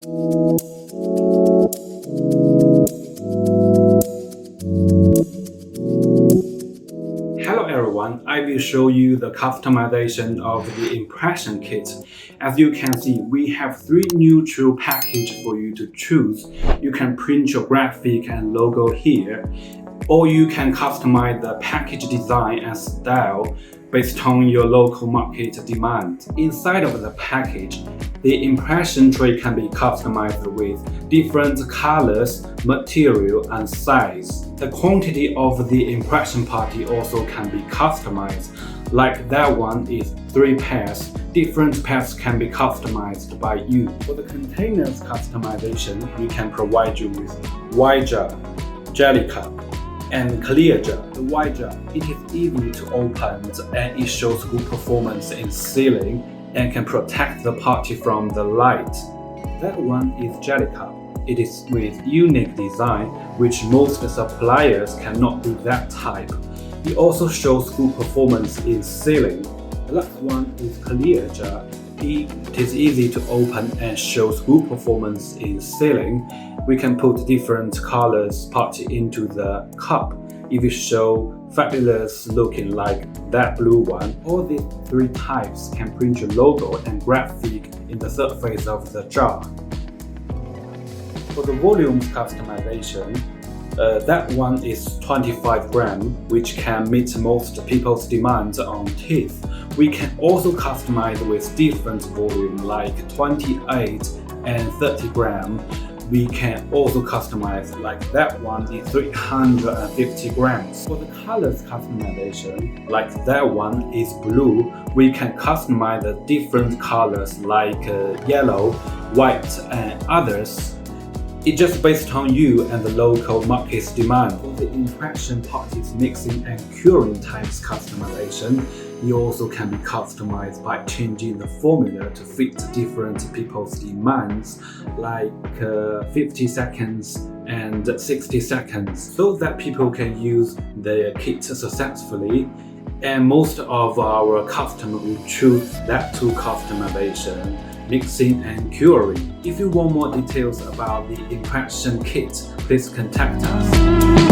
Hello everyone, I will show you the customization of the impression kit. As you can see, we have 3 neutral packages for you to choose. You can print your graphic and logo here, or you can customize the package design and style based on your local market demand. Inside of the package, the impression tray can be customized with different colors, material, and size. The quantity of the impression putty also can be customized. Like that one is 3 pairs. Different pairs can be customized by you. For the containers customization, we can provide you with white jar, jelly cup, and clear jar. The white jar, it is easy to open and it shows good performance in sealing and can protect the putty from the light. That one is jelly cup. It is with unique design, which most suppliers cannot do that type. It also shows good performance in sealing. The last one is clear jar. It is easy to open and shows good performance in sealing. We can put different colors putty into the cup. It will show fabulous looking like that blue one. All these 3 types can print your logo and graphic in the surface of the jar. For the volumes customization, that one is 25 grams, which can meet most people's demands on teeth. We can also customize with different volume like 28 and 30 grams. We can also customize like that one is 350 grams. For the colors customization, like that one is blue, we can customize the different colors like yellow, white, and others. It's just based on you and the local market's demand. For the impression putties mixing and curing types customization, you also can be customized by changing the formula to fit different people's demands, like 50 seconds and 60 seconds, so that people can use the kit successfully. And most of our customers will choose that two customization, mixing and curing. If you want more details about the impression kit, please contact us.